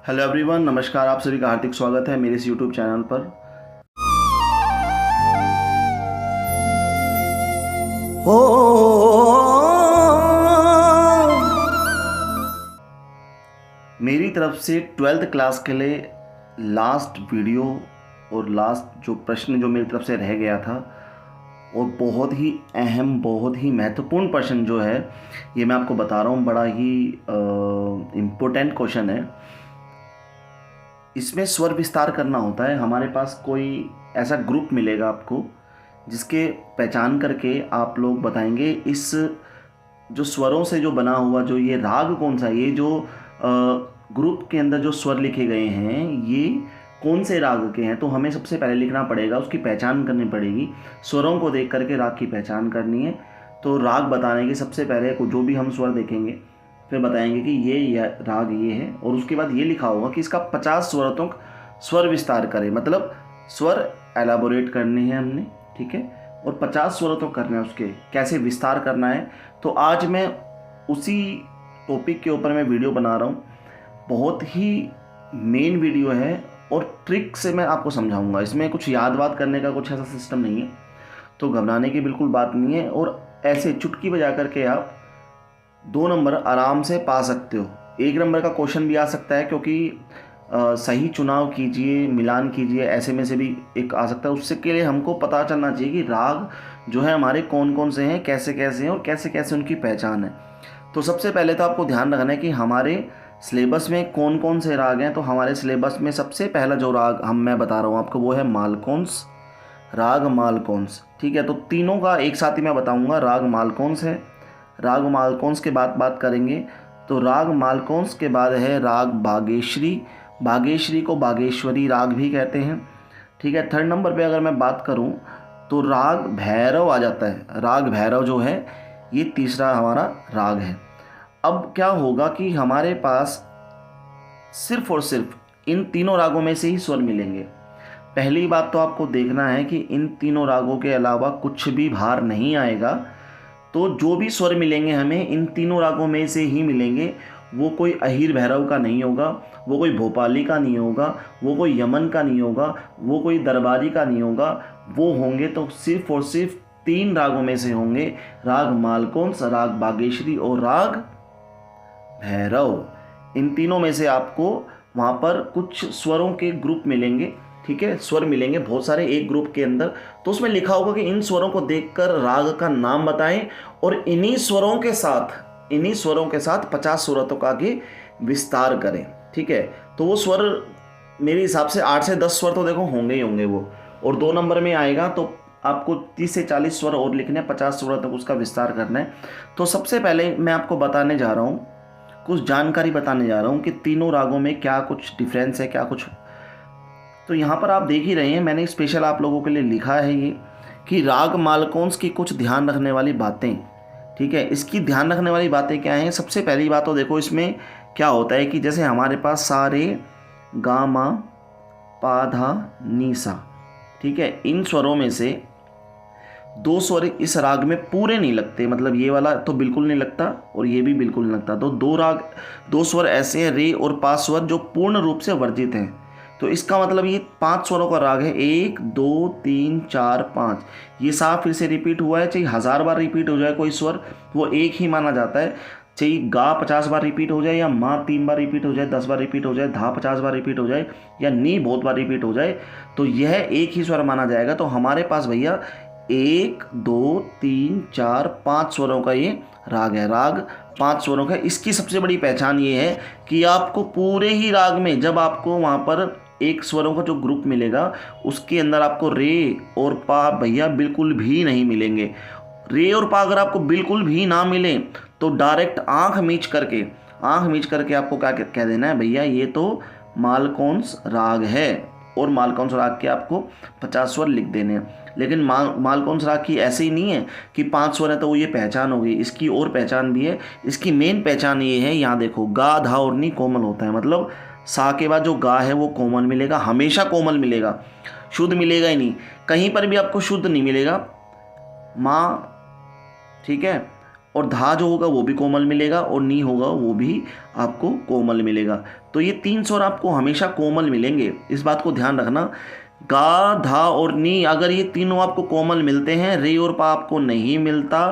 Hello everyone, नमस्कार। आप सभी का हार्दिक स्वागत है मेरे इस यूट्यूब चैनल पर। मेरी तरफ से 12th क्लास के लिए लास्ट वीडियो और लास्ट जो प्रश्न जो मेरी तरफ से रह गया था, और बहुत ही अहम, बहुत ही महत्वपूर्ण प्रश्न जो है ये मैं आपको बता रहा हूँ। बड़ा ही इम्पोर्टेंट क्वेश्चन है। इसमें स्वर विस्तार करना होता है। हमारे पास कोई ऐसा ग्रुप मिलेगा आपको जिसके पहचान करके आप लोग बताएंगे इस जो स्वरों से जो बना हुआ जो ये राग कौन सा है। ये जो ग्रुप के अंदर जो स्वर लिखे गए हैं ये कौन से राग के हैं। तो हमें सबसे पहले लिखना पड़ेगा, उसकी पहचान करनी पड़ेगी। स्वरों को देख करके राग की पहचान करनी है। तो राग बताने के सबसे पहले जो भी हम स्वर देखेंगे फिर बताएंगे कि ये राग ये है, और उसके बाद ये लिखा होगा कि इसका 50 स्वरों तक स्वर विस्तार करे, मतलब स्वर एलाबोरेट करने हैं हमने, ठीक है, और 50 स्वरों तक करना है। उसके कैसे विस्तार करना है, तो आज मैं उसी टॉपिक के ऊपर मैं वीडियो बना रहा हूँ। बहुत ही मेन वीडियो है और ट्रिक से मैं आपको समझाऊंगा। इसमें कुछ याद वाद करने का कुछ ऐसा सिस्टम नहीं है, तो घबराने की बिल्कुल बात नहीं है। और ऐसे चुटकी बजा करके आप 2 नंबर आराम से पा सकते हो। 1 नंबर का क्वेश्चन भी आ सकता है, क्योंकि सही चुनाव कीजिए, मिलान कीजिए, ऐसे में से भी एक आ सकता है। उससे के लिए हमको पता चलना चाहिए कि राग जो है हमारे कौन कौन से हैं, कैसे कैसे हैं और कैसे कैसे उनकी पहचान है। तो सबसे पहले तो आपको ध्यान रखना है कि हमारे सिलेबस में कौन कौन से राग हैं। तो हमारे सिलेबस में सबसे पहला जो राग मैं बता रहा हूँ आपको वो है मालकोंस, राग मालकोंस, ठीक है। तो तीनों का एक साथ ही मैं बताऊँगा। राग मालकोंस है, राग मालकोंस के बाद बात करेंगे। तो राग मालकोंस के बाद है राग बागेश्वरी। बागेश्वरी को बागेश्वरी राग भी कहते हैं, ठीक है। 3rd नंबर पे अगर मैं बात करूं तो राग भैरव आ जाता है। राग भैरव जो है ये तीसरा हमारा राग है। अब क्या होगा कि हमारे पास सिर्फ और सिर्फ इन तीनों रागों में से ही स्वर मिलेंगे। पहली बात तो आपको देखना है कि इन तीनों रागों के अलावा कुछ भी बाहर नहीं आएगा। तो जो भी स्वर मिलेंगे हमें इन तीनों रागों में से ही मिलेंगे। वो कोई अहीर भैरव का नहीं होगा, वो कोई भोपाली का नहीं होगा, वो कोई यमन का नहीं होगा, वो कोई दरबारी का नहीं होगा। वो होंगे तो सिर्फ और सिर्फ 3 रागों में से होंगे, राग मालकोंस, राग बागेश्वरी और राग भैरव। इन तीनों में से आपको वहाँ पर कुछ स्वरों के ग्रुप मिलेंगे, ठीक है। स्वर मिलेंगे बहुत सारे एक ग्रुप के अंदर। तो उसमें लिखा होगा कि इन स्वरों को देखकर राग का नाम बताएं और इन्हीं स्वरों के साथ 50 स्वरों तक आगे विस्तार करें, ठीक है। तो वो स्वर मेरे हिसाब से 8 से 10 स्वर तो देखो होंगे ही होंगे वो। और 2 नंबर में आएगा तो आपको 30 से 40 स्वर और लिखने हैं, 50 स्वरों तक उसका विस्तार करना है। तो सबसे पहले मैं आपको बताने जा रहा हूँ, कुछ जानकारी बताने जा रहा हूँ कि तीनों रागों में क्या कुछ डिफरेंस है, क्या कुछ। तो यहाँ पर आप देख ही रहे हैं, मैंने स्पेशल आप लोगों के लिए लिखा है ये कि राग मालकोंस की कुछ ध्यान रखने वाली बातें, ठीक है। इसकी ध्यान रखने वाली बातें क्या हैं। सबसे पहली बात तो देखो इसमें क्या होता है कि जैसे हमारे पास सारे गा मा पा धा नी सा, ठीक है, इन स्वरों में से 2 स्वर इस राग में पूरे नहीं लगते। मतलब ये वाला तो बिल्कुल नहीं लगता और ये भी बिल्कुल नहीं लगता। तो 2 स्वर ऐसे हैं, रे और पा स्वर, जो पूर्ण रूप से वर्जित हैं। तो इसका मतलब ये 5 स्वरों का राग है। 1 2 3 4 5। ये साफ फिर से रिपीट हुआ है, चाहे 1000 बार रिपीट हो जाए कोई स्वर वो एक ही माना जाता है। चाहे गा 50 बार रिपीट हो जाए, या माँ 3 बार रिपीट हो जाए, 10 बार रिपीट हो जाए, धा 50 बार रिपीट हो जाए, या नी बहुत बार रिपीट हो जाए, तो यह एक ही स्वर माना जाएगा। तो हमारे पास भैया 1 2 3 4 5 स्वरों का ये राग है। राग 5 स्वरों का। इसकी सबसे बड़ी पहचान ये है कि आपको पूरे ही राग में जब आपको वहाँ पर एक स्वरों का जो ग्रुप मिलेगा उसके अंदर आपको रे और पा भैया बिल्कुल भी नहीं मिलेंगे। रे और पा अगर आपको बिल्कुल भी ना मिले तो डायरेक्ट आंख मीच करके आपको क्या कह देना है, भैया ये तो मालकोंस राग है। और मालकोंस राग के आपको 50 स्वर लिख देने हैं। लेकिन मालकोंस राग की ऐसे ही नहीं है कि 5 स्वर है तो वो ये पहचान होगी। इसकी और पहचान भी है। इसकी मेन पहचान ये है, यहाँ देखो गा धा और नी कोमल होता है। मतलब सा के बाद जो गा है वो कोमल मिलेगा, हमेशा कोमल मिलेगा, शुद्ध मिलेगा ही नहीं। कहीं पर भी आपको शुद्ध नहीं मिलेगा। माँ, ठीक है। और धा जो होगा वो भी कोमल मिलेगा और नी होगा वो भी आपको कोमल मिलेगा। तो ये 3 स्वर आपको हमेशा कोमल मिलेंगे, इस बात को ध्यान रखना। गा, धा और नी अगर ये तीनों आपको कोमल मिलते हैं, रे और पा आपको नहीं मिलता,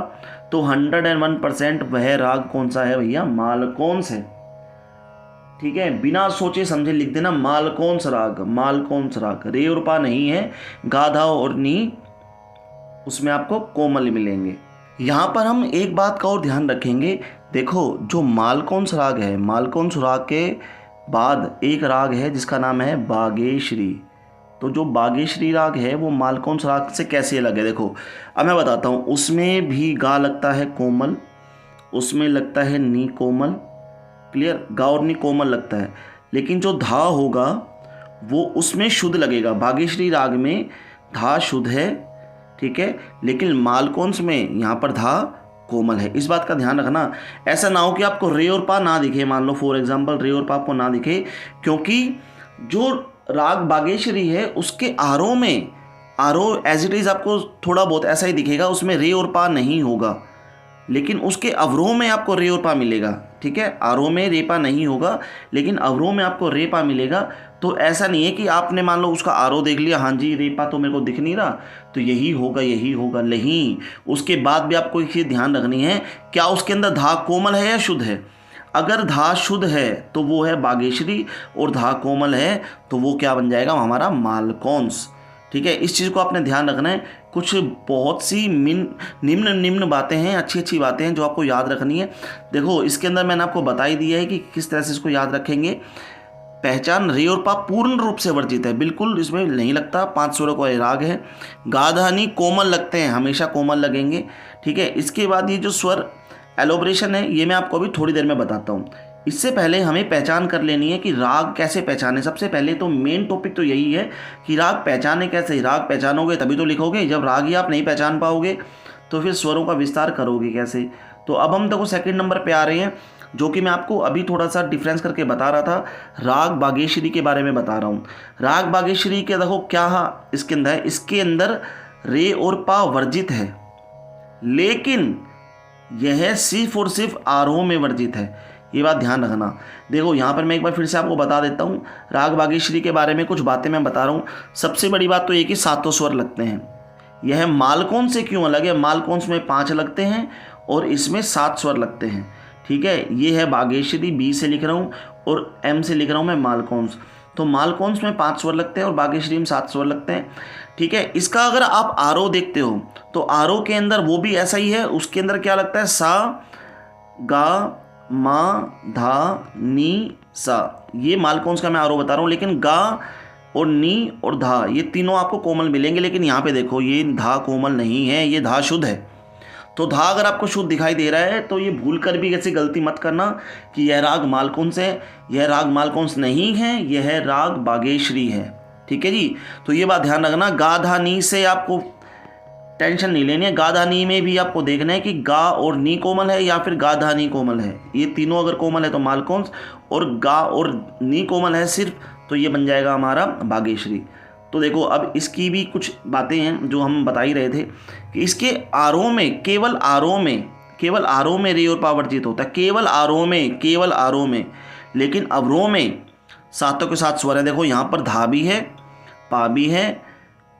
तो 101% वह राग कौन सा है भैया? मालकोंस है। ठीक है, बिना सोचे समझे लिख देना मालकोंस राग, मालकोंस राग। रे और पा नहीं है, गा, धा और नी उसमें आपको कोमल मिलेंगे। यहाँ पर हम एक बात का और ध्यान रखेंगे, देखो जो मालकोंस राग है, मालकोंस राग के बाद एक राग है जिसका नाम है बागेश्री। तो जो बागेश्री राग है वो मालकोंस राग से कैसे अलग है? देखो अब मैं बताता हूँ। उसमें भी गा लगता है कोमल, उसमें लगता है नी कोमल, क्लियर, गा और नी कोमल लगता है, लेकिन जो धा होगा वो उसमें शुद्ध लगेगा। बागेश्री राग में धा शुद्ध है, ठीक है, लेकिन मालकोंस में यहाँ पर धा कोमल है। इस बात का ध्यान रखना। ऐसा ना हो कि आपको रे और पा ना दिखे, मान लो फॉर एग्जांपल रे और पा आपको ना दिखे, क्योंकि जो राग बागेश्वरी है उसके आरोह में, आरोह एज इट इज़ आपको थोड़ा बहुत ऐसा ही दिखेगा, उसमें रे और पा नहीं होगा, लेकिन उसके अवरोह में आपको रे और पा मिलेगा। ठीक है, आरोह में रे पा नहीं होगा लेकिन अवरोह में आपको रे पा मिलेगा। तो ऐसा नहीं है कि आपने मान लो उसका आरोह देख लिया, हाँ जी रे पा तो मेरे को दिख नहीं रहा तो यही होगा यही होगा, नहीं। उसके बाद भी आपको एक चीज़ ध्यान रखनी है, क्या उसके अंदर धा कोमल है या शुद्ध है? अगर धा शुद्ध है तो वो है बागेश्वरी, और धा कोमल है तो वो क्या बन जाएगा? हमारा मालकोंस। ठीक है, इस चीज़ को आपने ध्यान रखना है। कुछ बहुत सी निम्न निम्न बातें हैं, अच्छी अच्छी बातें हैं जो आपको याद रखनी है। देखो इसके अंदर मैंने आपको बता ही दिया है कि किस तरह से इसको याद रखेंगे। पहचान, रे और पा पूर्ण रूप से वर्जित है, बिल्कुल इसमें नहीं लगता। 5 स्वरों का राग है। गा, धा, नी कोमल लगते हैं, हमेशा कोमल लगेंगे। ठीक है, इसके बाद ये जो स्वर एलोब्रेशन है ये मैं आपको अभी थोड़ी देर में बताता हूँ। इससे पहले हमें पहचान कर लेनी है कि राग कैसे पहचाने। सबसे पहले तो मेन टॉपिक तो यही है कि राग पहचाने कैसे। राग पहचानोगे तभी तो लिखोगे, जब राग ही आप नहीं पहचान पाओगे तो फिर स्वरों का विस्तार करोगे कैसे। तो अब हम देखो सेकंड नंबर पे आ रहे हैं, जो कि मैं आपको अभी थोड़ा सा डिफरेंस करके बता रहा था। राग बागेश्वरी के बारे में बता रहा हूँ। राग बागेश्वरी के देखो क्या इसके अंदर है, इसके अंदर रे और पा वर्जित है, लेकिन यह सिर्फ और सिर्फ आरोह में वर्जित है। ये बात ध्यान रखना। देखो यहाँ पर मैं एक बार फिर से आपको बता देता हूँ, राग बागेश्वरी के बारे में कुछ बातें मैं बता रहा हूँ। सबसे बड़ी बात तो ये कि 7 स्वर लगते हैं। यह मालकोंस से क्यों अलग है? मालकोंस में 5 लगते हैं और इसमें 7 स्वर लगते हैं। ठीक है, ये है बागेश्वरी, बी से लिख रहा हूँ और एम से लिख रहा हूँ मैं मालकोंस। तो मालकोंस में 5 स्वर लगते हैं और बागेश्वरी में 7 स्वर लगते हैं। ठीक है, इसका अगर आप आरोह देखते हो तो आरोह के अंदर वो भी ऐसा ही है। उसके अंदर क्या लगता है? सा, गा, मा, धा, नी, सा। ये मालकोंस का मैं आरोह बता रहा हूँ, लेकिन गा और नी और धा ये तीनों आपको कोमल मिलेंगे। लेकिन यहाँ पे देखो ये धा कोमल नहीं है, ये धा शुद्ध है। तो धा अगर आपको शुद्ध दिखाई दे रहा है तो ये भूल कर भी ऐसी गलती मत करना कि यह राग मालकोंस है। यह राग मालकोंस नहीं है, यह राग बागेश्वरी है। ठीक है जी, तो ये बात ध्यान रखना। गा, धा, नी से आपको टेंशन नहीं लेनी है। गा, धा, नी में भी आपको देखना है कि गा और नी कोमल है या फिर गा, धा, नी कोमल है। ये तीनों अगर कोमल है तो मालकोंस, और गा और नी कोमल है सिर्फ तो ये बन जाएगा हमारा बागेश्वरी। तो देखो अब इसकी भी कुछ बातें हैं जो हम बता ही रहे थे कि इसके आरोह में, केवल आरोह में रे और पा वर्जित होता है। केवल आरोह में, लेकिन अवरोह में 7 के 7 स्वर है। देखो यहाँ पर धा भी है, पा भी है,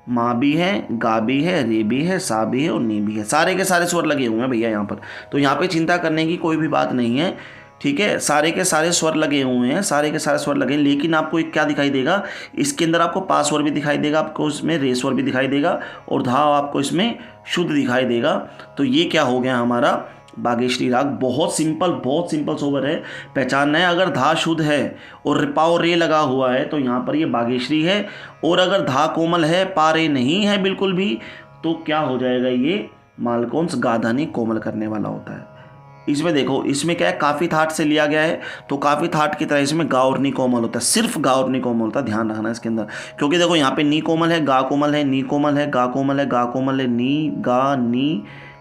माँ भी है, गा भी है, रे भी है, सा भी है और नी भी है। सारे के सारे स्वर लगे हुए हैं भैया यहाँ पर। तो यहाँ पे चिंता करने की कोई भी बात नहीं है। ठीक है, सारे के सारे स्वर लगे हुए हैं, सारे के सारे स्वर लगे हैं। लेकिन आपको एक क्या दिखाई देगा, इसके अंदर आपको पा स्वर भी दिखाई देगा, आपको इसमें रे स्वर भी दिखाई देगा और धा आपको इसमें शुद्ध दिखाई देगा। तो ये क्या हो गया हमारा बागेश्वरी राग। बहुत सिंपल सोवर है, पहचानना है। अगर धा शुद्ध है और पा और रे लगा हुआ है तो यहाँ पर ये बागेश्वरी है। और अगर धा कोमल है, पा रे नहीं है बिल्कुल भी, तो क्या हो जाएगा? ये मालकोंस, गा, धा, नी कोमल करने वाला होता है। इसमें देखो, इसमें क्या है, काफ़ी थाट से लिया गया है, तो काफ़ी थाट की तरह इसमें गा और नी कोमल होता है। सिर्फ गा और नी कोमल होता है, ध्यान रखना इसके अंदर। क्योंकि देखो यहाँ पे नी कोमल है, गा कोमल है, नी कोमल है, गा कोमल है, गा कोमल है, नी,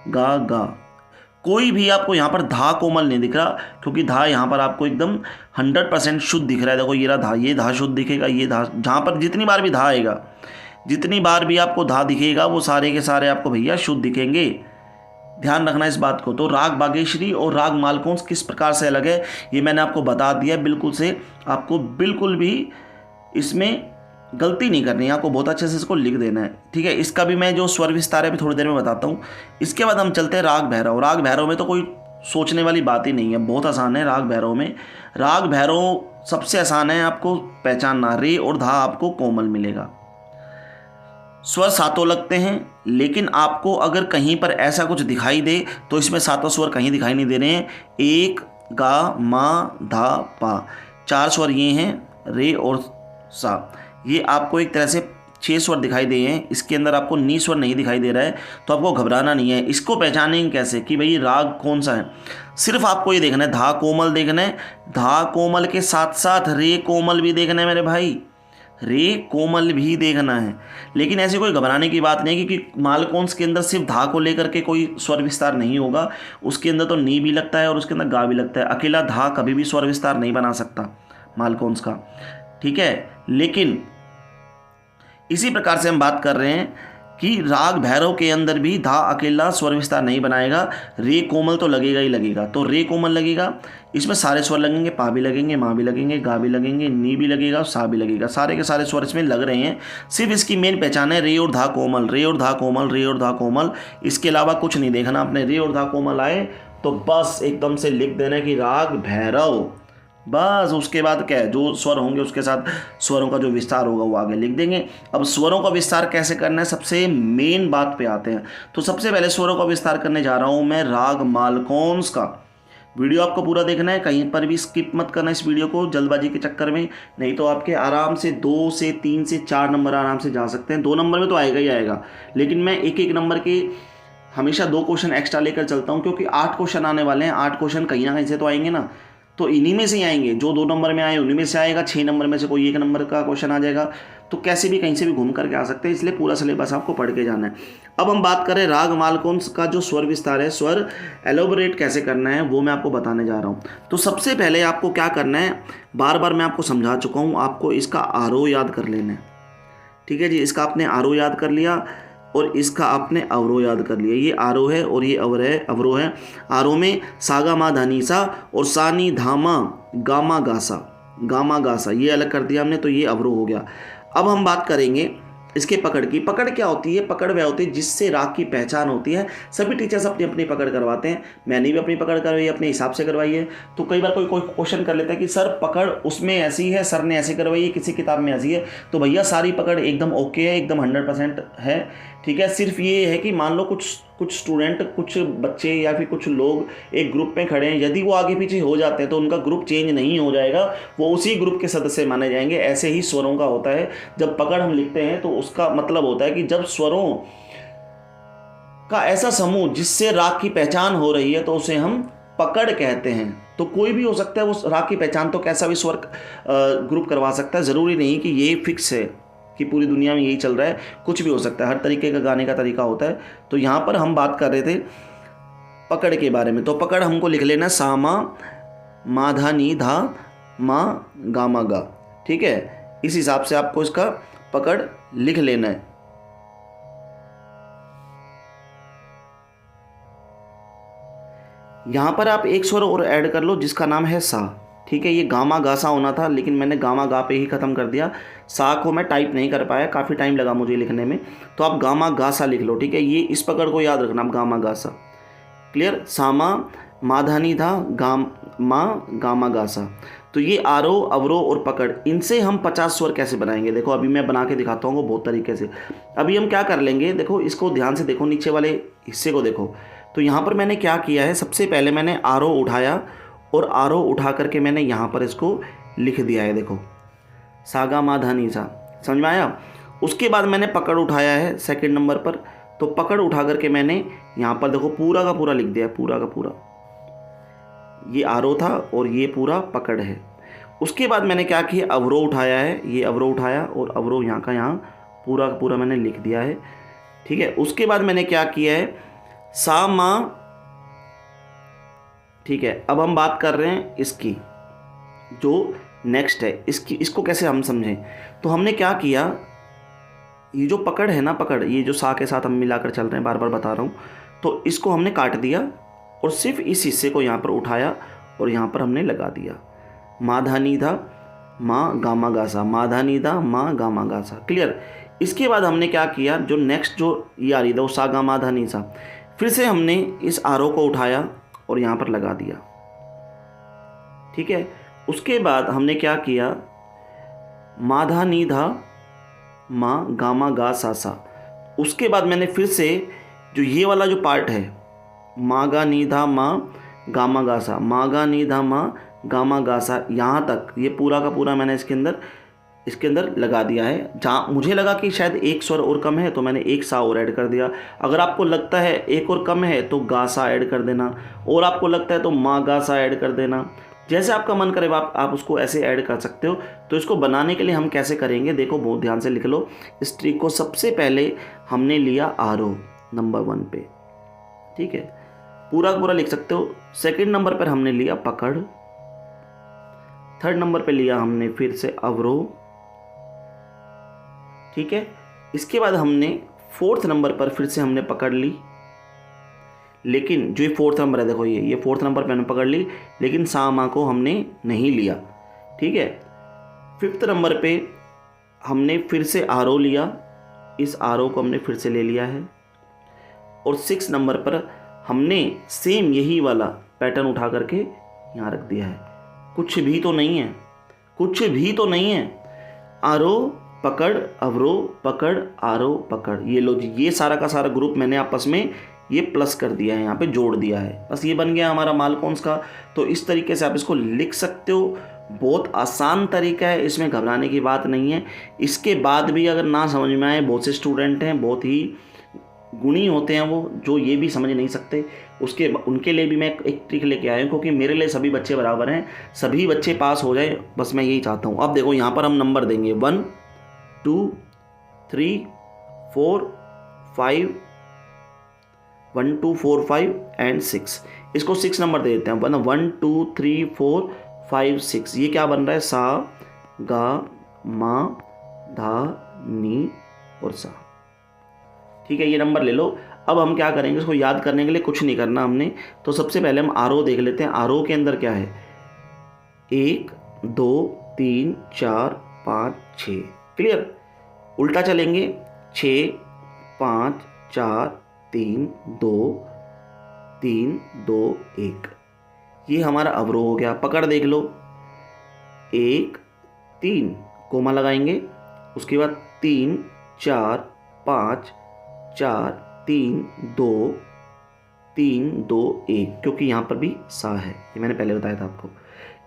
गा, गा। कोई भी आपको यहाँ पर धा कोमल नहीं दिख रहा, क्योंकि धा यहाँ पर आपको एकदम 100% शुद्ध दिख रहा है। देखो ये रहा धा, ये धा शुद्ध दिखेगा। ये धा, जहाँ पर जितनी बार भी धा आएगा, जितनी बार भी आपको धा दिखेगा, वो सारे के सारे आपको भैया शुद्ध दिखेंगे। ध्यान रखना इस बात को। तो राग बागेश्वरी और राग मालकोंस किस प्रकार से अलग है ये मैंने आपको बता दिया बिल्कुल से। आपको बिल्कुल भी इसमें गलती नहीं करनी है, आपको बहुत अच्छे से इसको लिख देना है, ठीक है। इसका भी मैं जो स्वर विस्तार है अभी थोड़ी देर में बताता हूँ। इसके बाद हम चलते हैं राग भैरव। राग भैरव में तो कोई सोचने वाली बात ही नहीं है, बहुत आसान है राग भैरव में। राग भैरव सबसे आसान है आपको पहचानना। रे और धा आपको कोमल मिलेगा। स्वर सातों लगते हैं, लेकिन आपको अगर कहीं पर ऐसा कुछ दिखाई दे तो इसमें सातों स्वर कहीं दिखाई नहीं दे रहे हैं। एक, गा, मा, धा, पा, 4 स्वर ये हैं, रे और सा। ये आपको एक तरह से 6 स्वर दिखाई दे हैं, इसके अंदर आपको नी स्वर नहीं दिखाई दे रहा है, तो आपको घबराना नहीं है। इसको पहचानेंगे कैसे कि भाई राग कौन सा है? सिर्फ आपको ये देखना है, धा कोमल देखना है, धा कोमल के साथ साथ रे कोमल भी देखना है मेरे भाई, रे कोमल भी देखना है। लेकिन ऐसी कोई घबराने की बात नहीं है, क्योंकि मालकोंस के अंदर सिर्फ धा को लेकर के कोई स्वर विस्तार नहीं होगा। उसके अंदर तो नी भी लगता है और उसके अंदर गा भी लगता है। अकेला धा कभी भी स्वर विस्तार नहीं बना सकता मालकोंस का, ठीक है। लेकिन इसी प्रकार से हम बात कर रहे हैं कि राग भैरव के अंदर भी धा अकेला स्वर विस्तार नहीं बनाएगा, रे कोमल तो लगेगा ही लगेगा। तो रे कोमल लगेगा, इसमें सारे स्वर लगेंगे, पा भी लगेंगे, माँ भी लगेंगे, गा भी लगेंगे, नी भी लगेगा, सा भी लगेगा, सारे के सारे स्वर इसमें लग रहे हैं। सिर्फ इसकी मेन पहचान है रे और धा कोमल, रे और धा कोमल, रे और धा कोमल। इसके अलावा कुछ नहीं देखना आपने। रे और धा कोमल आए तो बस एकदम से लिख देना कि राग भैरव, बस। उसके बाद क्या है, जो स्वर होंगे उसके साथ स्वरों का जो विस्तार होगा वो आगे लिख देंगे। अब स्वरों का विस्तार कैसे करना है, सबसे मेन बात पे आते हैं। तो सबसे पहले स्वरों का विस्तार करने जा रहा हूँ मैं राग मालकोंस का। वीडियो आपको पूरा देखना है, कहीं पर भी स्किप मत करना इस वीडियो को जल्दबाजी के चक्कर में, नहीं तो आपके आराम से 2 से 3 से 4 नंबर आराम से जा सकते हैं। 2 नंबर में तो आएगा ही आएगा, लेकिन मैं एक एक नंबर के हमेशा 2 क्वेश्चन एक्स्ट्रा लेकर चलता हूँ, क्योंकि 8 क्वेश्चन आने वाले हैं। 8 क्वेश्चन कहीं ना कहीं से तो आएंगे ना, तो इन्हीं में से ही आएंगे। जो 2 नंबर में आए उन्हीं में से आएगा, 6 नंबर में से कोई 1 नंबर का क्वेश्चन आ जाएगा। तो कैसे भी कहीं से भी घूम करके आ सकते हैं, इसलिए पूरा सिलेबस आपको पढ़ के जाना है। अब हम बात करें राग मालकोंस का जो स्वर विस्तार है, स्वर एलोबरेट कैसे करना है वो मैं आपको बताने जा रहा हूँ। तो सबसे पहले आपको क्या करना है, बार बार मैं आपको समझा चुका हूँ, आपको इसका आरोह याद कर लेना है, ठीक है जी। इसका आपने आरोह याद कर लिया और इसका आपने अवरोह याद कर लिया। ये आरोह है और ये अवरोह है। आरोह में सागा मा धानी सा और सानी धामा गामा गासा, गामा गासा ये अलग कर दिया हमने, तो ये अवरोह हो गया। अब हम बात करेंगे इसके पकड़ की। पकड़ क्या होती है? पकड़ वह होती है जिससे राग की पहचान होती है। सभी टीचर्स अपनी अपनी पकड़ करवाते हैं, मैंने भी अपनी पकड़ करवाई, अपने हिसाब से करवाई है। तो कई बार कोई क्वेश्चन कर लेता है कि सर पकड़ उसमें ऐसी है, सर ने ऐसे करवाई है, किसी किताब में ऐसी है। तो भैया सारी पकड़ एकदम ओके है, एकदम 100% है, ठीक है। सिर्फ ये है कि मान लो कुछ स्टूडेंट, कुछ बच्चे या फिर कुछ लोग एक ग्रुप में खड़े हैं, यदि वो आगे पीछे हो जाते हैं तो उनका ग्रुप चेंज नहीं हो जाएगा, वो उसी ग्रुप के सदस्य माने जाएंगे। ऐसे ही स्वरों का होता है। जब पकड़ हम लिखते हैं तो उसका मतलब होता है कि जब स्वरों का ऐसा समूह जिससे राग की पहचान हो रही है तो उसे हम पकड़ कहते हैं। तो कोई भी हो सकता है, वो राग की पहचान तो कैसा भी स्वर ग्रुप करवा सकता है। ज़रूरी नहीं कि ये फिक्स है कि पूरी दुनिया में यही चल रहा है, कुछ भी हो सकता है। हर तरीके का गाने का तरीका होता है। तो यहाँ पर हम बात कर रहे थे पकड़ के बारे में। तो पकड़ हमको लिख लेना सामा मा धा नी धा मा गामा गा, ठीक है। इस हिसाब से आपको इसका पकड़ लिख लेना है। यहाँ पर आप एक स्वर और ऐड कर लो जिसका नाम है सा, ठीक है। ये गामा गासा होना था, लेकिन मैंने गामा गा पे ही ख़त्म कर दिया। सा को मैं टाइप नहीं कर पाया, काफ़ी टाइम लगा मुझे लिखने में। तो आप गामा गासा लिख लो, ठीक है। ये इस पकड़ को याद रखना, आप गामा गासा, क्लियर। सामा माधानी धा गामा गामा गासा। तो ये आरोह अवरोह और पकड़, इनसे हम 50 स्वर कैसे बनाएंगे, देखो अभी मैं बना के दिखाता हूँ बहुत तरीके से। अभी हम क्या कर लेंगे, देखो इसको ध्यान से देखो, नीचे वाले हिस्से को देखो। तो यहाँ पर मैंने क्या किया है, सबसे पहले मैंने आरोह उठाया और आरोह उठा करके मैंने यहाँ पर इसको लिख दिया है, देखो सागा मा धा नी सा, समझ में आया। उसके बाद मैंने पकड़ उठाया है सेकंड नंबर पर। तो पकड़ उठा करके मैंने यहाँ पर देखो पूरा का पूरा लिख दिया, पूरा का पूरा। ये आरोह था और ये पूरा पकड़ है। उसके बाद मैंने क्या किया, अवरोह उठाया है, ये अवरोह उठाया और अवरोह यहाँ का यहाँ पूरा का पूरा मैंने लिख दिया है, ठीक है। उसके बाद मैंने क्या किया है, सा मा, ठीक है। अब हम बात कर रहे हैं इसकी जो नेक्स्ट है, इसको कैसे हम समझें। तो हमने क्या किया, ये जो पकड़ है ना, पकड़, ये जो सा के साथ हम मिलाकर चल रहे हैं, बार बार बता रहा हूँ। तो इसको हमने काट दिया और सिर्फ इस हिस्से को यहाँ पर उठाया और यहाँ पर हमने लगा दिया। मा धा नी धा मा गामा गासा, मा धा नी धा मा गामा गासा। क्लियर। इसके बाद हमने क्या किया, जो नेक्स्ट जो ये आ रही था वो सा गा मा धा नी सा, फिर से हमने इस आरोह को उठाया और यहाँ पर लगा दिया। ठीक है। उसके बाद हमने क्या किया, मा धा नी धा मा गामा गा सा सा। उसके बाद मैंने फिर से जो ये वाला जो पार्ट है, मा गा नी धा मा गामा गा सा, मा गा नी धा मा गामा गा सा, यहाँ तक ये पूरा का पूरा मैंने इसके अंदर लगा दिया है। जहाँ मुझे लगा कि शायद एक स्वर और कम है तो मैंने एक सा और ऐड कर दिया। अगर आपको लगता है एक और कम है तो गा सा ऐड कर देना, और आपको लगता है तो मा गा सा ऐड कर देना, जैसे आपका मन करे आप उसको ऐसे ऐड कर सकते हो। तो इसको बनाने के लिए हम कैसे करेंगे, देखो बहुत ध्यान से लिख लो इस ट्रिक को। सबसे पहले हमने लिया आरोह नंबर 1 पे, ठीक है, पूरा पूरा लिख सकते हो। सेकंड नंबर पर हमने लिया पकड़, थर्ड नंबर पे लिया हमने फिर से अवरोह, ठीक है। इसके बाद हमने फोर्थ नंबर पर फिर से हमने पकड़ ली, लेकिन जो ये फोर्थ नंबर है, देखो ये फोर्थ नंबर पे हमने पकड़ ली, लेकिन सा मा को हमने नहीं लिया, ठीक है। फिफ्थ नंबर पे हमने फिर से आरोह लिया, इस आरोह को हमने फिर से ले लिया है। और 6 नंबर पर हमने सेम यही वाला पैटर्न उठा करके यहाँ रख दिया है। कुछ भी तो नहीं है, कुछ भी तो नहीं है। आरोह पकड़ अवरोह पकड़ आरोह पकड़, ये लो जी, ये सारा का सारा ग्रुप मैंने आपस में ये प्लस कर दिया है, यहाँ पे जोड़ दिया है, बस ये बन गया हमारा मालकोंस का। तो इस तरीके से आप इसको लिख सकते हो, बहुत आसान तरीका है, इसमें घबराने की बात नहीं है। इसके बाद भी अगर ना समझ में आए, बहुत से स्टूडेंट हैं बहुत ही गुणी होते हैं वो, जो ये भी समझ नहीं सकते, उनके लिए भी मैं एक ट्रिक लेके आया हूँ, क्योंकि मेरे लिए सभी बच्चे बराबर हैं, सभी बच्चे पास हो जाए, बस मैं यही चाहता हूँ। अब देखो यहाँ पर हम नंबर देंगे 1 2 3 4 5 1 2 4 5 एंड 6। इसको 6 नंबर दे देते हैं, 1 2 3 4 5 6। ये क्या बन रहा है, सा गा मा धा नी और सा, ठीक है। ये नंबर ले लो। अब हम क्या करेंगे, इसको याद करने के लिए कुछ नहीं करना हमने। तो सबसे पहले हम आरोह देख लेते हैं। आरोह के अंदर क्या है, 1 2 3 4 5 6। क्लियर। उल्टा चलेंगे, 6 5 4 3 2 3 2 1। ये हमारा अवरोह हो गया। पकड़ देख लो, 1 3 कोमा लगाएंगे, उसके बाद 3 4 5 4 3 2 3 2 1, क्योंकि यहाँ पर भी सा है, ये मैंने पहले बताया था आपको।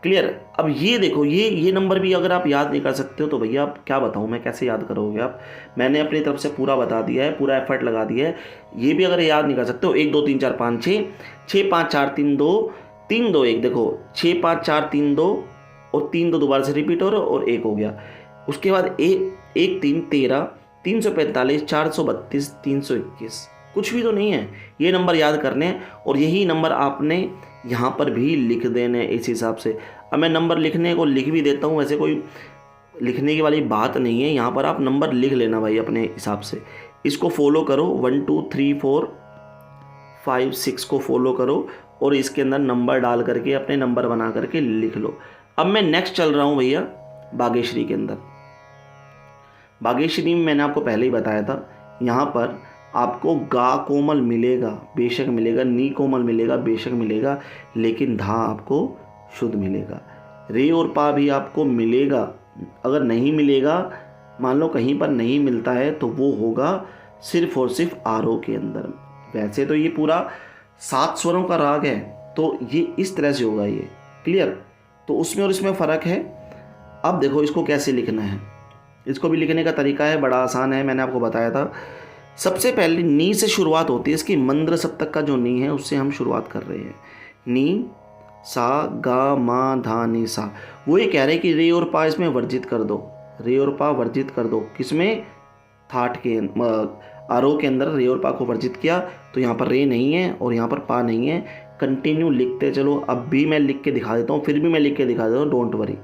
क्लियर। अब ये देखो, ये नंबर भी अगर आप याद नहीं कर सकते हो तो भैया आप क्या बताऊँ मैं, कैसे याद करोगे आप। मैंने अपनी तरफ से पूरा बता दिया है, पूरा एफर्ट लगा दिया है। ये भी अगर याद नहीं कर सकते हो, 1 2 3 4 5 6 6 5 4 3 2 3 2 1, देखो 6 5 4 3 2 और 3 2 दोबारा से रिपीट हो रहा और 1 हो गया। उसके बाद 1 3 13 345 432 321, कुछ भी तो नहीं है। ये नंबर याद करने हैं और यही नंबर आपने यहाँ पर भी लिख देने इस हिसाब से। अब मैं नंबर लिखने को लिख भी देता हूँ, वैसे कोई लिखने की वाली बात नहीं है, यहाँ पर आप नंबर लिख लेना भाई अपने हिसाब से। इसको फॉलो करो, 1 2 3 4 5 6 को फॉलो करो और इसके अंदर नंबर डाल करके अपने नंबर बना करके लिख लो। अब मैं नेक्स्ट चल रहा हूँ भैया बागेश्वरी के अंदर। बागेश्वरी में मैंने आपको पहले ही बताया था, यहाँ पर आपको गा कोमल मिलेगा, बेशक मिलेगा, नी कोमल मिलेगा, बेशक मिलेगा, लेकिन धा आपको शुद्ध मिलेगा। रे और पा भी आपको मिलेगा। अगर नहीं मिलेगा, मान लो कहीं पर नहीं मिलता है, तो वो होगा सिर्फ और सिर्फ आरोह के अंदर। वैसे तो ये पूरा 7 स्वरों का राग है, तो ये इस तरह से होगा ये। क्लियर। तो उसमें और इसमें फ़र्क है। अब देखो इसको कैसे लिखना है। इसको भी लिखने का तरीका है, बड़ा आसान है, मैंने आपको बताया था। सबसे पहले नी से शुरुआत होती है, इसकी मंद्र सप्तक का जो नी है उससे हम शुरुआत कर रहे हैं। नी सा गा मा धा नी सा। वो ये कह रहे हैं कि रे और पा इसमें वर्जित कर दो, रे और पा वर्जित कर दो। किसमें, थाट के आरोह के अंदर रे और पा को वर्जित किया, तो यहाँ पर रे नहीं है और यहाँ पर पा नहीं है। कंटिन्यू लिखते चलो। अब भी मैं लिख के दिखा देता हूँ, फिर भी मैं लिख के दिखा देता हूँ, डोंट वरी,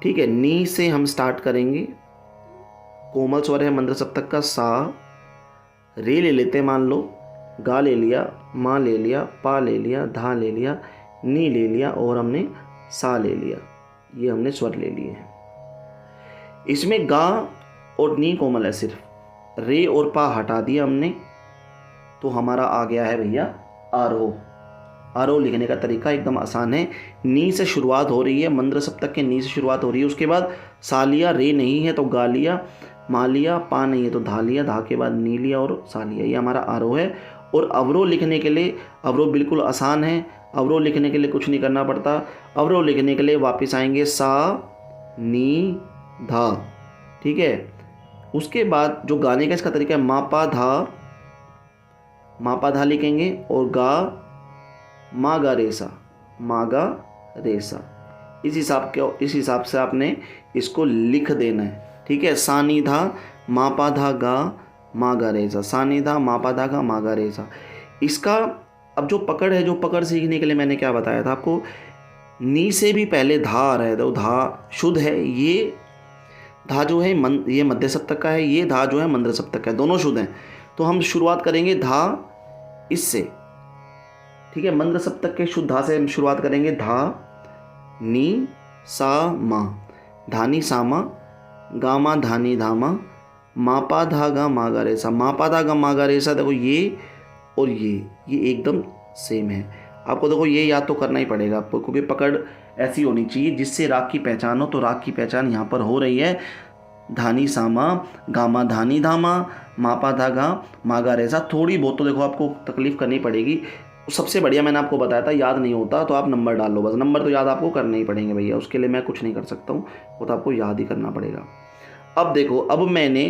ठीक है। नी से हम स्टार्ट करेंगे, कोमल स्वर है मंद्र सप्तक का सा, रे ले लेते हैं मान लो, गा ले लिया, माँ ले लिया, पा ले लिया, धा ले लिया, नी ले लिया और हमने सा ले लिया। ये हमने स्वर ले लिए हैं। इसमें गा और नी कोमल है सिर्फ, रे और पा हटा दिया हमने, तो हमारा आ गया है भैया आरोह। आरोह लिखने का तरीका एकदम आसान है। नी से शुरुआत हो रही है, मंद्र सप्तक के नी से शुरुआत हो रही है, उसके बाद सा लिया, रे नहीं है तो गा लिया, मा लिया, पा नहीं है तो धा लिया, धा के बाद नी लिया और सा लिया। ये हमारा आरोह है। और अवरोह लिखने के लिए, अवरोह बिल्कुल आसान है। अवरोह लिखने के लिए कुछ नहीं करना पड़ता। अवरोह लिखने के लिए वापस आएंगे सा नी धा, ठीक है। उसके बाद जो गाने का इसका तरीका है, मापा धा, मापा धा लिखेंगे और गा मा गा रेसा, मा गा रेसा। इस हिसाब से आपने इसको लिख देना है, ठीक है। सानी धा मापा धा गा मा गा रेसा, सानी धा मापा धा गा मा गा रेसा। इसका अब जो पकड़ है, जो पकड़ सीखने के लिए मैंने क्या बताया था आपको, नी से भी पहले धा आ रहा है, तो धा शुद्ध है। ये धा जो है ये मध्य सप्तक का है, ये धा जो है मंद्र सप्तक का है, दोनों शुद्ध हैं। तो हम शुरुआत करेंगे धा इससे, ठीक है। मंद्र सप्तक के शुद्ध धा से हम शुरुआत करेंगे। धा नी सा मा, धानी सा मा, गा मा धानी धा मा, मापा धा गा मा गा रे सा, मापा धा गा मा गा रे सा। देखो ये और ये एकदम सेम है। आपको देखो ये याद तो करना ही पड़ेगा आपको, क्योंकि पकड़ ऐसी होनी चाहिए जिससे राग की पहचान हो। तो राग की पहचान यहाँ पर हो रही है, धानी सामा, गामा धानी धामा, मापा धागा, मागा रेसा। थोड़ी बहुत तो देखो आपको तकलीफ करनी पड़ेगी। सबसे बढ़िया मैंने आपको बताया था, याद नहीं होता तो आप नंबर डाल लो, बस नंबर तो याद आपको करने ही पड़ेंगे भैया, उसके लिए मैं कुछ नहीं कर सकता हूँ, वो तो आपको याद ही करना पड़ेगा। अब देखो, अब मैंने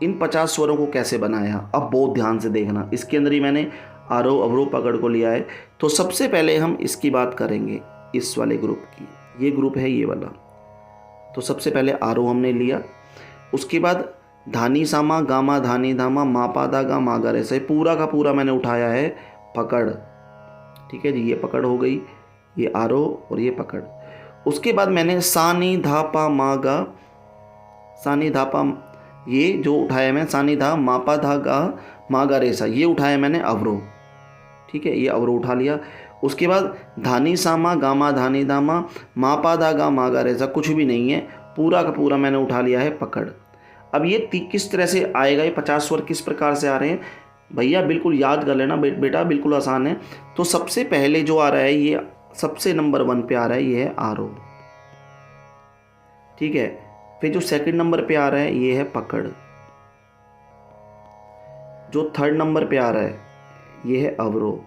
इन 50 स्वरों को कैसे बनाया, अब बहुत ध्यान से देखना। इसके अंदर ही मैंने आरोह अवरोह पकड़ को लिया है। तो सबसे पहले हम इसकी बात करेंगे, इस वाले ग्रुप की। ये ग्रुप है ये वाला। तो सबसे पहले आरोह हमने लिया, उसके बाद धानी सामा, गामा धानी धामा, मापा दा गा मागा रे से, पूरा का पूरा मैंने उठाया है पकड़, ठीक है जी। ये पकड़ हो गई, ये आरोह और ये पकड़। उसके बाद मैंने सानी धापा मागा, सानी धापा, ये जो उठाया मैं सानी धा, मापा धा गा मागा रेसा, ये उठाया मैंने अवरोह, ठीक है। ये अवरोह उठा लिया। उसके बाद धानी सामा, गामा धानी धामा, मापा धा गा मागा रेसा, कुछ भी नहीं है, पूरा का पूरा मैंने उठा लिया है पकड़। अब ये किस तरह से आएगा, ये 50 स्वर किस प्रकार से आ रहे हैं भैया, बिल्कुल याद कर लेना बेटा, बिल्कुल आसान है। तो सबसे पहले जो आ रहा है, ये सबसे नंबर 1 पे आ रहा है, ये है आरोह, ठीक है। फिर जो सेकंड नंबर पे आ रहा है, ये है पकड़। जो थर्ड नंबर पे आ रहा है, ये है अवरोह।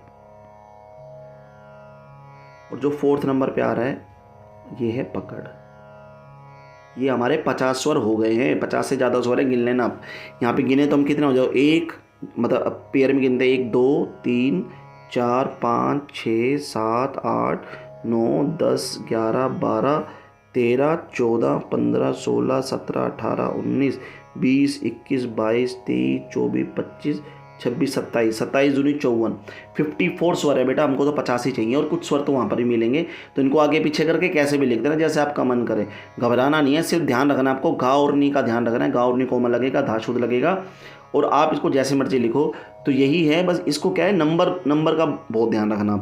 और जो फोर्थ नंबर पे आ रहा है, ये है पकड़। ये हमारे 50 स्वर हो गए हैं। 50 से ज़्यादा स्वर है, गिन लेना आप। यहाँ पे गिने तो हम कितने हो जाओ, एक मतलब पेयर में गिनते 1 2 3 4 5 6 7 8 9 10 11 12 13 14 15 16 17 18 19 20 21 22 23 24 25 26 27 27 दूनी 54, 54 स्वर है बेटा। हमको तो 50 ही चाहिए, और कुछ स्वर तो वहाँ पर ही मिलेंगे। तो इनको आगे पीछे करके कैसे भी लिख देना, जैसे आपका मन करे। घबराना नहीं है, सिर्फ ध्यान रखना आपको, गा और नी का ध्यान रखना है। गा और नी कोमल लगेगा, धा शुद्ध लगेगा, और आप इसको जैसे मर्जी लिखो। तो यही है, बस इसको क्या है, नंबर का बहुत ध्यान रखना।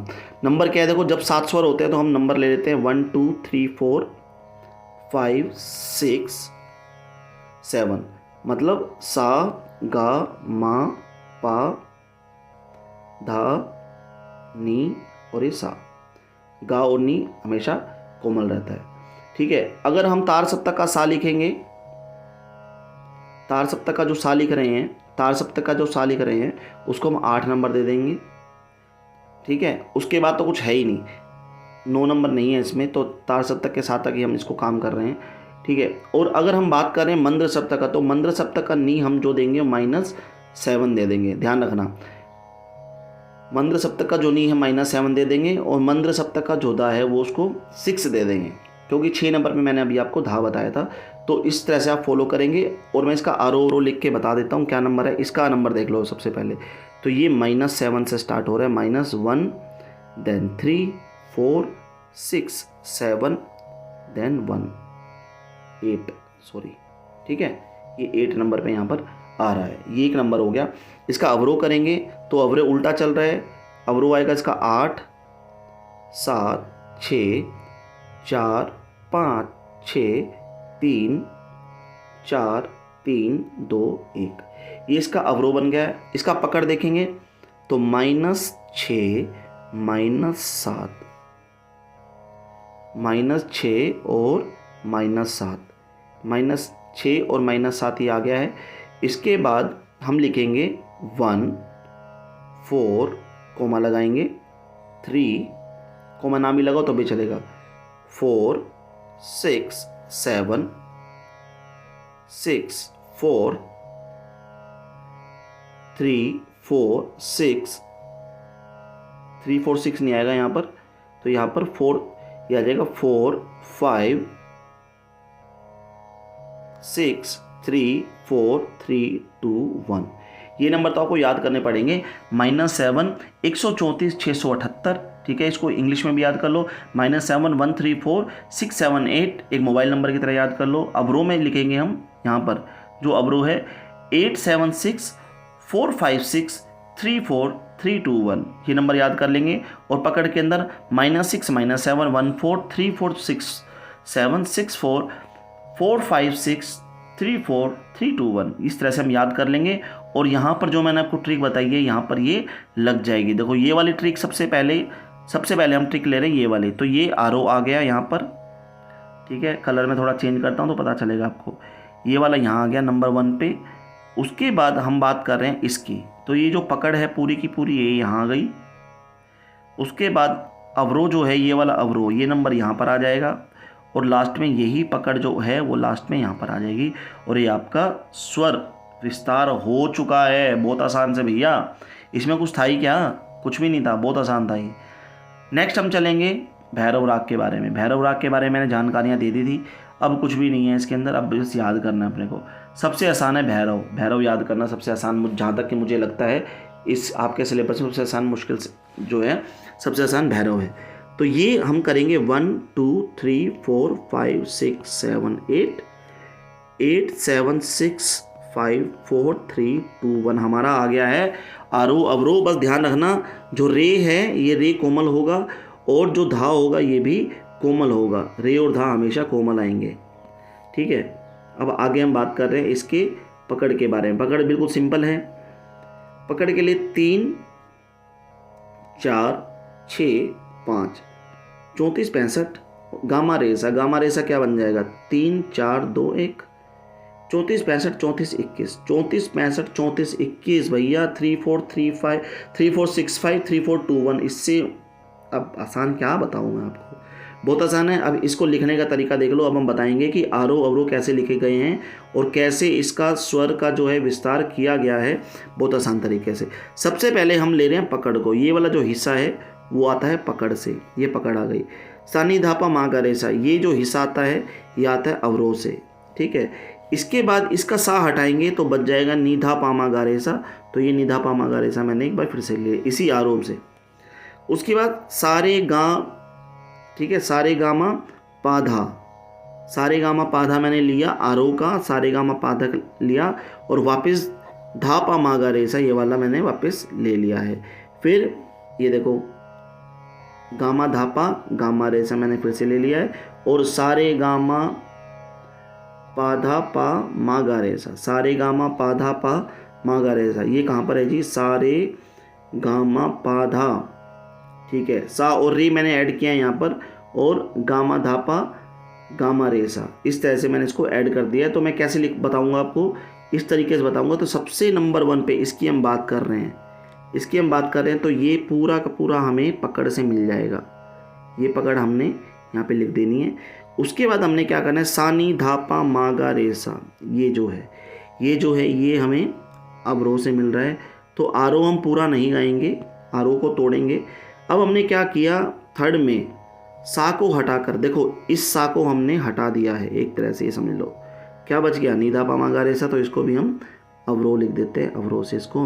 नंबर क्या है, देखो जब 7 स्वर होते हैं तो हम नंबर ले लेते हैं 1 2 3 4 5 6 7, मतलब सा गा मा पा धा नी और ये सा। गा और नी हमेशा कोमल रहता है, ठीक है। अगर हम तार सप्तक का सा लिखेंगे, तार सप्तक का जो सा लिख रहे हैं, तार सप्तक का जो सा लिख रहे हैं, उसको हम 8 नंबर दे देंगे, ठीक है। उसके बाद तो कुछ है ही नहीं, 9 नंबर नहीं है इसमें, तो तार सप्तक के साथ तक ही हम इसको काम कर रहे हैं, ठीक है। और अगर हम बात करें मंद्र सप्तक का, तो मंद्र सप्तक का नी हम जो देंगे -7 दे देंगे। ध्यान रखना, मंद्र सप्तक का जो नी है -7 दे देंगे, और मंद्र सप्तक का जो धा है वो उसको 6 दे देंगे, क्योंकि 6 नंबर में मैंने अभी आपको धा बताया था। तो इस तरह से आप फॉलो करेंगे। और मैं इसका आरोह लिख के बता देता हूँ क्या नंबर है। इसका नंबर देख लो सबसे पहले, तो ये -7 से स्टार्ट हो रहा है, -1 देन 3 4 6 7 देन 1 8, सॉरी, ठीक है। ये 8 नंबर पे यहाँ पर आ रहा है। ये एक नंबर हो गया। इसका अवरोह करेंगे तो अवरोह उल्टा चल रहा है। अवरोह आएगा इसका 8 7 6 4 5 6 3 4 3 2 1, ये इसका अवरोह बन गया है। इसका पकड़ देखेंगे तो -6 -7, -6 और -7, -6 और -7 ही आ गया है। इसके बाद हम लिखेंगे 1 4 कोमा लगाएंगे, 3 कोमा ना भी लगाओ तो भी चलेगा, 4 6 7 6 4 3 4 6 3 4 6 नहीं आएगा यहाँ पर, तो यहाँ पर 4 ये आ जाएगा, 4 5 6 3 4 3 2 1। ये नंबर तो आपको याद करने पड़ेंगे। -7 134 678, ठीक है, इसको इंग्लिश में भी याद कर लो। -7 134 678 एक मोबाइल नंबर की तरह याद कर लो। अवरोह में लिखेंगे हम, यहाँ पर जो अवरोह है 876 456 34 321, ये नंबर याद कर लेंगे। और पकड़ के अंदर -6 -7 14 346 764 456 34 321, इस तरह से हम याद कर लेंगे। और यहाँ पर जो मैंने आपको ट्रिक बताई है, यहाँ पर ये लग जाएगी। देखो ये वाली ट्रिक सबसे पहले हम ट्रिक ले रहे हैं ये वाली। तो ये आरओ आ गया यहाँ पर, ठीक है, कलर में थोड़ा चेंज करता हूँ तो पता चलेगा आपको। ये वाला यहाँ आ गया नंबर 1 पे। उसके बाद हम बात कर रहे हैं इसकी, तो ये जो पकड़ है पूरी की पूरी ये यहाँ आ गई। उसके बाद अवरोह जो है ये वाला अवरोह, ये नंबर यहाँ पर आ जाएगा। और लास्ट में यही पकड़ जो है वो लास्ट में यहाँ पर आ जाएगी। और ये आपका स्वर विस्तार हो चुका है। बहुत आसान से भैया, इसमें कुछ था ही क्या? कुछ भी नहीं था, बहुत आसान था ये। नेक्स्ट हम चलेंगे भैरव राग के बारे में। भैरव राग के बारे में मैंने जानकारियाँ दे दी थी, अब कुछ भी नहीं है इसके अंदर, अब बस याद करना है अपने को। सबसे आसान है भैरव। भैरव याद करना सबसे आसान, जहाँ तक कि मुझे लगता है इस आपके सिलेबस में सबसे आसान, मुश्किल से जो है सबसे आसान भैरव है। तो ये हम करेंगे 1 2 3 4 5 6 7 8 8 7 6 5 4 3 2 1 हमारा आ गया है आरोह अवरोह। बस ध्यान रखना, जो रे है ये रे कोमल होगा और जो धा होगा ये भी कोमल होगा। रे और धा हमेशा कोमल आएंगे, ठीक है। अब आगे हम बात कर रहे हैं इसके पकड़ के बारे में। पकड़ बिल्कुल सिंपल है। पकड़ के लिए 3 4 6 5 34 65 गामा रेसा। गामा रेसा क्या बन जाएगा? 3 4 2 1 34 65 34 21 34 65 34 21 भैया 3 4 3 5 3 4 6 5 3 4 2 1। इससे अब आसान क्या बताऊँ मैं आपको, बहुत आसान है। अब इसको लिखने का तरीका देख लो। अब हम बताएंगे कि आरोह अवरोह कैसे लिखे गए हैं और कैसे इसका स्वर का जो है विस्तार किया गया है, बहुत आसान तरीके से। सबसे पहले हम ले रहे हैं पकड़ को। ये वाला जो हिस्सा है वो आता है पकड़ से, ये पकड़ आ गई। सानी धापा माँ गा रेसा, ये जो हिस्सा आता है ये आता है अवरोह से, ठीक है। इसके बाद इसका सा हटाएंगे तो बच जाएगा निधा पामा गा रेसा। तो ये निधा पामा गा रेसा मैंने एक बार फिर से लिए इसी आरोह से। उसके बाद सारे गा, ठीक है, सारे गामा पाधा। सारे गामा पाधा मैंने लिया आरोह का, सारे गामा पाधा लिया और वापस धापा मागा रेसा ये वाला मैंने वापस ले लिया है। फिर ये देखो गामा धापा गामा रेसा मैंने फिर से ले लिया है और सारे गामा पाधा पा मागा रेसा। सारे गामा पाधा पा मागा रेसा ये कहाँ पर है जी? सारे गामा पाधा, ठीक है। सा और री मैंने ऐड किया है यहाँ पर और गामा धापा गामा रेसा, इस तरह से मैंने इसको ऐड कर दिया है। तो मैं कैसे लिख बताऊँगा आपको, इस तरीके से बताऊँगा। तो सबसे नंबर 1 पे इसकी हम बात कर रहे हैं, इसकी हम बात कर रहे हैं। तो ये पूरा का पूरा हमें पकड़ से मिल जाएगा। ये पकड़ हमने यहाँ पे लिख देनी है। उसके बाद हमने क्या करना है, सानी धापा मागा रेसा, ये जो है ये हमें अवरोह से मिल रहा है। तो आरोह हम पूरा नहीं गाएंगे, आरोह को तोड़ेंगे। अब हमने क्या किया, थर्ड में सा को हटाकर, देखो इस सा को हमने हटा दिया है एक तरह से, ये समझ लो। क्या बच गया? निधा पा मागा रेसा। तो इसको भी हम अवरोह लिख देते हैं, अवरोह से इसको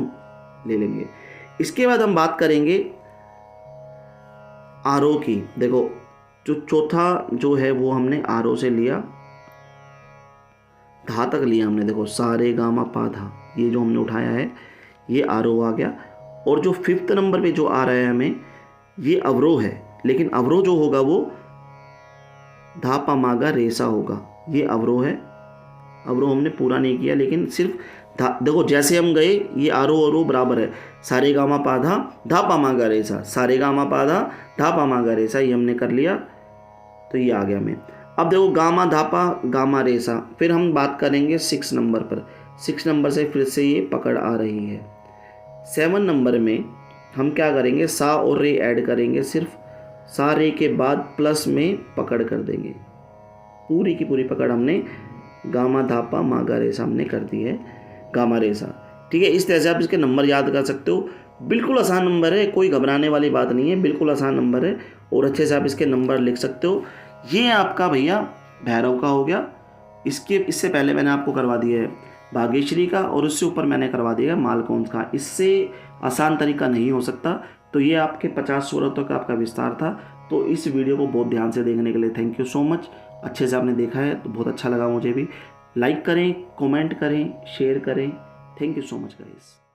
ले लेंगे। इसके बाद हम बात करेंगे आरोह की। देखो जो चौथा जो है वो हमने आरोह से लिया, धा तक लिया हमने। देखो सारे गामा पाधा ये जो हमने उठाया है ये आरोह आ गया। और जो 5th नंबर पे जो आ रहा है हमें ये अवरोह है, लेकिन अवरोह जो होगा वो धा पा मा गा रे सा होगा। ये अवरोह है, अवरोह हमने पूरा नहीं किया, लेकिन सिर्फ देखो जैसे हम गए ये आरोह अवरोह बराबर है। सारे गा मा पा धा पा गा रे सा, सारे गा मा पा धा पा गा रे सा, ये हमने कर लिया तो ये आ गया हमें। अब देखो गामा धापा गामा रे सा, फिर हम बात करेंगे 6 नंबर पर। 6 नंबर से फिर से ये पकड़ आ रही है। 7 नंबर में हम क्या करेंगे, सा और रे ऐड करेंगे, सिर्फ सा रे के बाद प्लस में पकड़ कर देंगे। पूरी की पूरी पकड़ हमने गामा धापा मागा रेसा हमने कर दी है, गामा रेसा। ठीक है, इस तरह से आप इसके नंबर याद कर सकते हो। बिल्कुल आसान नंबर है, कोई घबराने वाली बात नहीं है, बिल्कुल आसान नंबर है और अच्छे से आप इसके नंबर लिख सकते हो। ये आपका भैया भैरव का हो गया। इससे पहले मैंने आपको करवा दिया है भाग्यश्री का और उससे ऊपर मैंने करवा दिया है मालकौंस का। इससे आसान तरीका नहीं हो सकता। तो ये आपके 50 स्वरों तक आपका विस्तार था। तो इस वीडियो को बहुत ध्यान से देखने के लिए थैंक यू सो मच। अच्छे से आपने देखा है तो बहुत अच्छा लगा मुझे भी। लाइक करें, कमेंट करें, शेयर करें। Thank you so much guys.